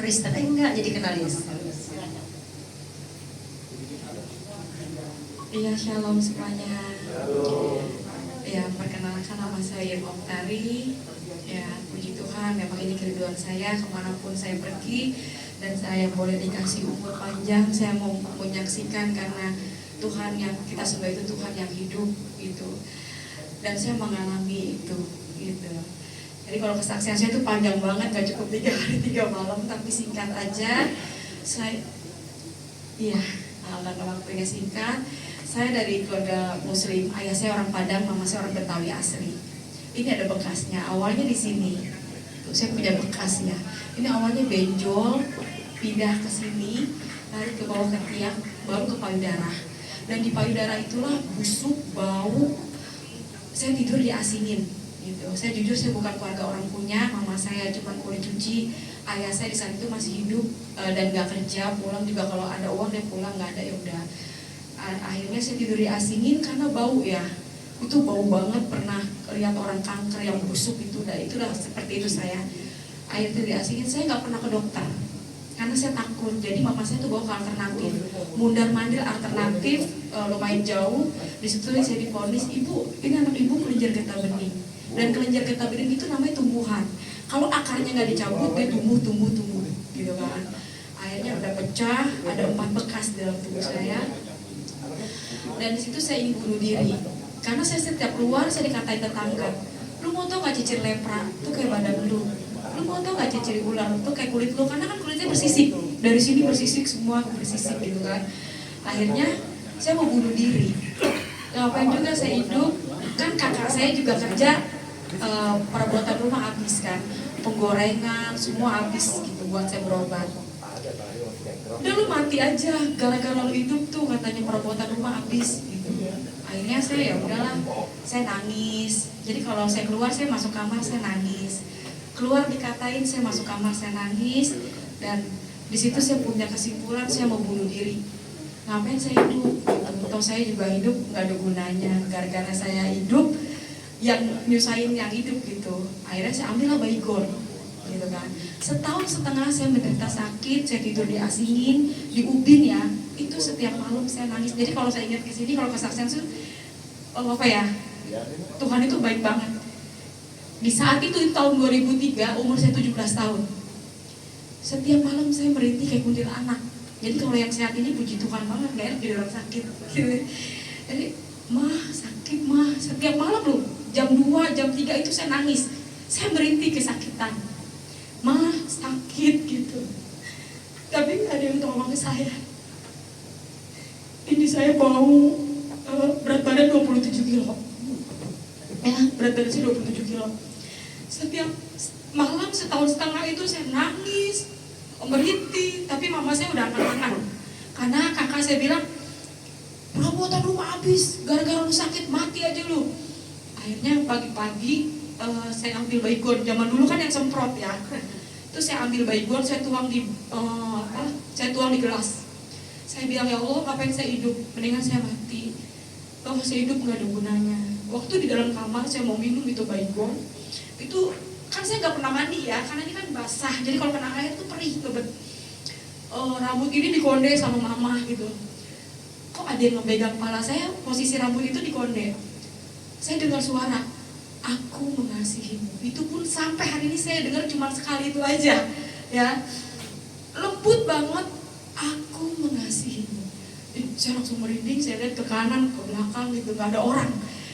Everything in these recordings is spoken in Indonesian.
Kristen, enggak, jadi kenalin. Iya, shalom semuanya. Ya, perkenalkan nama saya Oktari. Ya, puji Tuhan, memang ini kerinduan saya kemanapun saya pergi dan saya boleh dikasih umur panjang. Saya mau menyaksikan karena Tuhan yang kita sembah itu Tuhan yang hidup gitu. Dan saya mengalami itu gitu. Jadi kalau kesaksian saya itu panjang banget, gak cukup 3 hari 3 malam, tapi singkat aja. Karena waktunya singkat. Saya dari keluarga Muslim, ayah saya orang Padang, mama saya orang Betawi asli. Ini ada bekasnya, awalnya di sini. Tuh, saya punya bekasnya. Ini awalnya benjol, pindah ke sini, lari ke bawah ke tiang, baru ke payudara. Dan di payudara itulah busuk, bau. Saya tidur diasingin. Gitu. Saya jujur saya bukan keluarga orang punya, mama saya cuma kulit cuci, ayah saya di saat itu masih hidup dan gak kerja, pulang juga kalau ada uang dia pulang, nggak ada ya udah. Akhirnya saya tidur diasingin karena bau ya, itu bau banget, pernah lihat orang kanker yang busuk itu, itulah seperti itu saya. Akhirnya diasingin, saya nggak pernah ke dokter karena saya takut. Jadi mama saya tuh bawa ke alternatif, mundar mandir alternatif, lumayan jauh. Di situ saya divonis, ibu ini anak ibu kelenjar getah bening, dan kelenjar getah bening itu namanya tumbuhan. Kalau akarnya nggak dicabut dia tumbuh gitu kan. Akhirnya udah pecah, ada 4 bekas dalam tubuh saya. Dan di situ saya ingin bunuh diri karena saya setiap keluar saya dikatain tetangga, lu mau tau gak cicir lepra tuh kayak badan lu mau tau gak cicir ular tuh kayak kulit lu, karena kan kulitnya bersisik, dari sini bersisik semua bersisik gitu kan. Akhirnya saya mau bunuh diri. Ngapain juga saya hidup, kan kakak saya juga kerja perabotan rumah habis kan, penggorengan semua habis gitu buat saya berobat. Udah lu mati aja, gara-gara lu hidup tuh katanya perabotan rumah habis gitu. Akhirnya saya ya udahlah, saya nangis. Jadi kalau saya keluar saya masuk kamar saya nangis, keluar dikatain saya masuk kamar saya nangis. Dan di situ saya punya kesimpulan saya mau bunuh diri. Ngapain saya hidup? Atau saya juga hidup nggak ada gunanya. Gara-gara saya hidup yang nyusahin yang hidup gitu. Akhirnya saya ambillah Baygon gitu kan. 1,5 tahun saya menderita sakit, saya tidur diasingin, di ubin ya, itu setiap malam saya nangis. Jadi kalau saya ingat ke sini, kalau kesaksian itu Tuhan itu baik banget. Di saat itu tahun 2003, umur saya 17 tahun. Setiap malam saya merintih kayak kuntilanak. Jadi kalau yang sehat ini puji Tuhan banget, gak enak jadi orang sakit. Jadi mah sakit mah, setiap malam loh, jam 2, jam 3 itu saya nangis. Saya merintih kesakitan. Mah sakit gitu, tapi nggak ada yang tolong ke saya. Ini saya bau, berat badan 27 kilo ya, berat badan saya 27 kilo. Setiap malam 1,5 tahun itu saya nangis, merintih, tapi mama saya udah angkat-angkat karena kakak saya bilang perabotan rumah habis, gara-gara lu sakit mati aja lu. Akhirnya pagi-pagi saya ambil Baygon, zaman dulu kan yang semprot ya. Terus saya ambil Baygon, saya tuang di gelas. Saya bilang, ya Allah, ngapain saya hidup? Mendingan saya mati. Oh, saya hidup nggak ada gunanya. Waktu di dalam kamar saya mau minum itu Baygon, itu kan saya nggak pernah mandi ya, karena ini kan basah. Jadi kalau kena air tuh perih banget. Rambut ini dikonde sama mama gitu. Kok ada yang ngepegang kepala saya? Posisi rambut itu dikonde. Saya dengar suara, aku mengasihimu. Itu pun sampai hari ini saya dengar cuma sekali itu aja ya, lembut banget, aku mengasihimu. Saya langsung merinding, saya lihat ke kanan ke belakang gitu, nggak ada orang,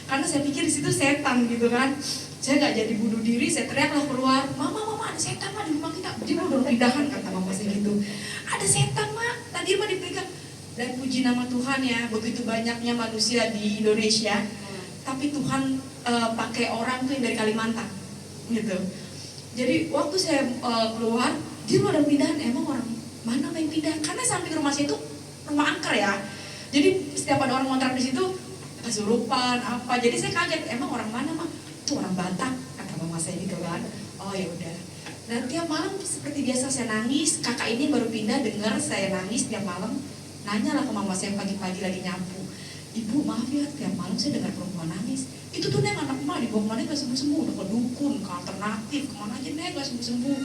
karena saya pikir di situ setan gitu kan. Saya nggak jadi bunuh diri, saya teriaklah keluar, mama ada setan mah di rumah kita. Dia udah pindahan, kata mama saya gitu, ada setan mah tadi mah dipegang. Dan puji nama Tuhan ya, begitu banyaknya manusia di Indonesia, tapi Tuhan pakai orang tuh yang dari Kalimantan gitu. Jadi waktu saya keluar, dia ada pindahan. Emang orang mana main pindah? Karena samping rumah saya itu rumah angker ya. Jadi setiap ada orang ngontrak di situ kesurupan apa. Jadi saya kaget, emang orang mana mah? Itu orang Batak, kata mama saya gitu kan. Oh ya udah. Dan tiap malam seperti biasa saya nangis. Kakak ini baru pindah dengar saya nangis tiap malam. Nanyalah ke mama saya pagi-pagi lagi nyapu. Ibu maaf ya, tiap malam saya dengar perempuan nangis. Itu tuh Neng, anak emak dibawa kemana gak sembuh-sembuh, udah ke dukun, ke alternatif, kemana aja Neng gak sembuh-sembuh,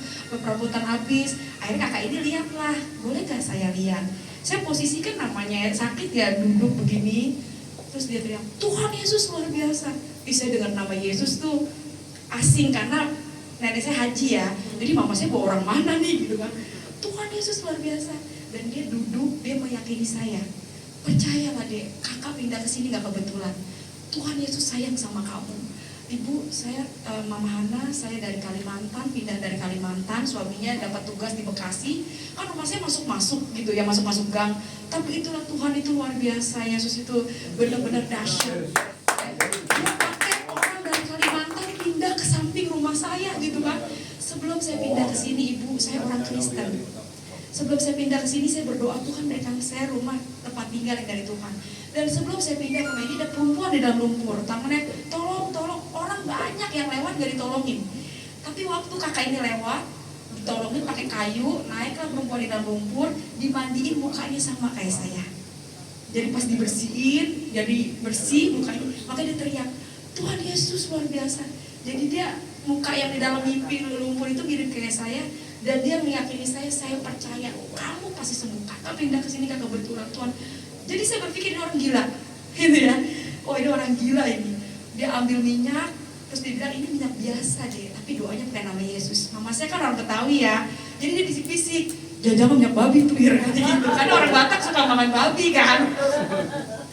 perabotan habis. Akhirnya kakak ini lihat lah, boleh gak saya lihat? Saya posisikan namanya sakit ya, duduk begini. Terus dia teriak, Tuhan Yesus luar biasa. Saya dengar nama Yesus tuh asing karena nenek saya haji ya. Jadi mama saya bawa orang mana nih gitu kan. Tuhan Yesus luar biasa. Dan dia duduk, dia meyakini saya. Percayalah dek, kakak pindah ke sini gak kebetulan. Tuhan Yesus sayang sama kamu. Ibu, saya Mama Hana, saya dari Kalimantan, pindah dari Kalimantan, suaminya dapat tugas di Bekasi. Kan rumah saya masuk-masuk gitu ya, masuk-masuk gang. Tapi itulah Tuhan itu luar biasa, Yesus itu benar-benar dahsyat. Dia pakai orang dari Kalimantan pindah ke samping rumah saya gitu kan. Sebelum saya pindah ke sini, Ibu, saya orang Kristen. Sebelum saya pindah ke sini, saya berdoa, Tuhan berikan saya rumah tempat tinggal yang dari Tuhan. Dan sebelum saya pindah ke ini, ada perempuan di dalam lumpur. Tangannya, tolong, orang banyak yang lewat gak ditolongin. Tapi waktu kakak ini lewat, ditolongin pakai kayu, naiklah perempuan di dalam lumpur, dimandiin mukanya sama kayak saya. Jadi pas dibersihin, jadi bersih mukanya, makanya dia teriak, Tuhan Yesus luar biasa. Jadi dia muka yang di dalam mimpi lumpur itu mirip kayak saya. Dan dia meyakini saya percaya, kamu pasti sembuh. Kakak pindah ke sini kakak kebetulan Tuhan. Jadi saya berpikir ini orang gila, gitu ya. Oh ini orang gila ini. Dia ambil minyak, terus dia bilang ini minyak biasa deh, tapi doanya pakai nama Yesus. Mama saya kan orang Betawi ya, jadi dia bisik-bisik, jangan minyak babi tuh ya, gitu. Karena orang Batak suka makan babi kan.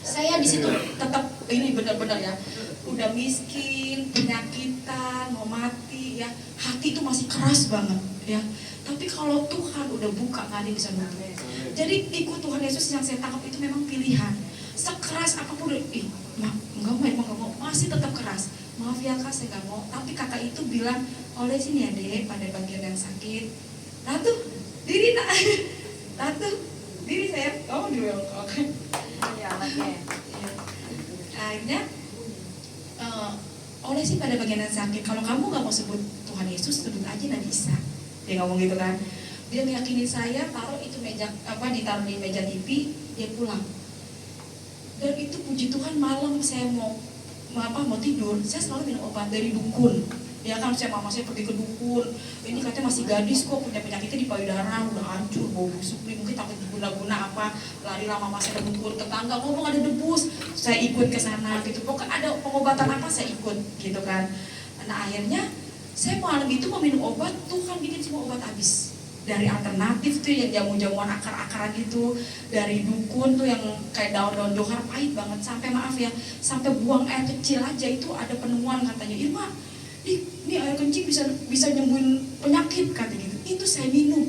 Saya di situ tetap ini benar-benar ya, udah miskin, penyakitan, mau mati ya, hati itu masih keras banget ya. Tapi kalau Tuhan udah buka, nggak ada yang bisa nutup. Jadi ikut Tuhan Yesus yang saya tangkap itu memang pilihan. Sekeras apapun, enggak mau, masih tetap keras. Maaf ya kak, saya nggak mau. Tapi kakak itu bilang, oleh sini ya dek, pada bagian yang sakit. Ratu, diri nak, Ratu, diri saya. Oh diwelkok. Iya anaknya. Akhirnya, oleh sih pada bagian yang sakit. Kalau kamu nggak mau sebut Tuhan Yesus, sebut aja Nabi Isa. Dia ngomong gitu kan. Dia meyakini saya, taruh itu meja ditaruh di meja TV, dia pulang. Dan itu puji Tuhan malam saya mau tidur, saya selalu minum obat dari dukun. Ya kan mama saya pergi ke dukun. Ini katanya masih gadis kok, punya penyakitnya di payudara, udah hancur, bau busuk nih, mungkin takut diguna-guna apa. Lari lah mama saya dukun, tetangga ngomong ada debus, saya ikut ke sana gitu. Pokoknya ada pengobatan apa saya ikut gitu kan. Nah akhirnya saya malam itu mau minum obat, Tuhan bikin semua obat habis. Dari alternatif tuh yang jamu-jamuan akar-akaran itu, dari dukun tuh yang kayak daun-daun johar pahit banget, sampai maaf ya, sampai buang air kecil aja itu ada penemuan katanya, Irma, ini air kencing bisa nyembuhin penyakit katanya gitu. Itu saya minum,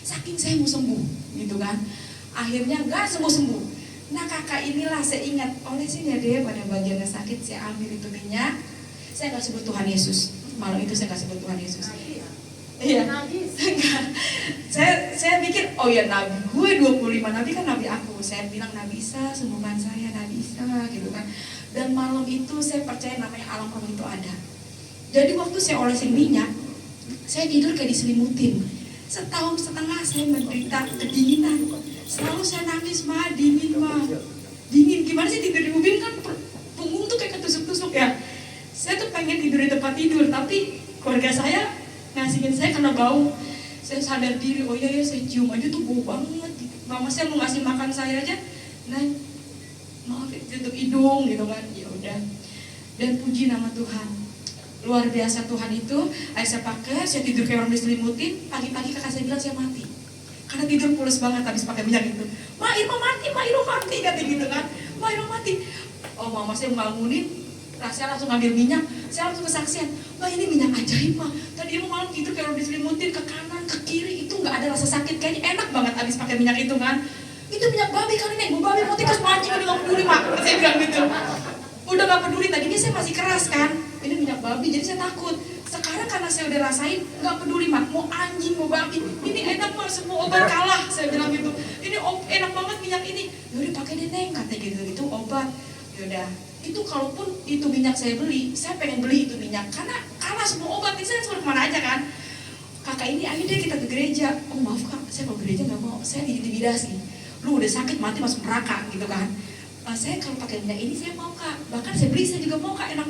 saking saya mau sembuh gitu kan. Akhirnya nggak sembuh-sembuh. Nah kakak inilah saya ingat, oleh sini ya deh pada bagian yang sakit saya ambil itu minyak, saya nggak sebut Tuhan Yesus. Malam itu saya nggak sebut Tuhan Yesus. Iya, saya pikir, oh ya nabi gue 25 nabi kan nabi aku. Saya bilang Nabi Isa, sembuhkan saya Nabi Isa gitu kan. Dan malam itu saya percaya namanya alam roh itu ada. Jadi waktu saya olesin minyak, saya tidur kayak diselimutin. Setahun setengah saya menderita kedinginan. Selalu saya nangis, ma dingin ma. Dingin, gimana sih tidur di ubin kan punggung tuh kayak ketusuk-tusuk ya. Saya tuh pengen tidur di tempat tidur, tapi keluarga saya ngasihin saya karena bau. Saya sadar diri, oh iya ya saya cium aja tuh bau banget gitu. Mama saya mau ngasih makan saya aja, nah maaf tutup hidung gitu kan, ya udah. Dan puji nama Tuhan, luar biasa Tuhan itu. Saya pakai, saya tidur kayak orang diselimutin. Pagi-pagi kakak saya bilang saya mati, karena tidur pules banget habis pakai minyak itu. Ma Irma mati kata gitu kan, Ma Irma mati. Oh mama saya bangunin. Saya langsung ambil minyak, saya langsung kesaksian, wah ini minyak ajaib mah. Tadi Irma malam tidur kayak udah diselimutin ke kanan, ke kiri, itu nggak ada rasa sakit, kayaknya enak banget abis pakai minyak itu kan. Itu minyak babi kali nih, babi mau tikus mancing udah nggak peduli mak, saya bilang gitu. Udah nggak peduli, tadinya saya masih keras kan, ini minyak babi, jadi saya takut. Sekarang karena saya udah rasain, nggak peduli mak, mau anjing mau babi, ini enak mah, semua obat kalah, saya bilang gitu. Ini enak banget minyak ini, yaudah pakai deh neng, kata gitu, itu obat, yaudah. Itu kalaupun itu minyak saya beli, saya pengen beli itu minyak karena kalah semua obat. Ini saya suruh kemana aja kan. Kakak ini akhirnya kita ke gereja. Oh maaf kak, saya kalau gereja nggak mau, saya diintimidasi. Lu udah sakit mati masuk neraka gitu kan. saya kalau pakai minyak ini saya mau kak, bahkan saya beli, saya juga mau kak, enak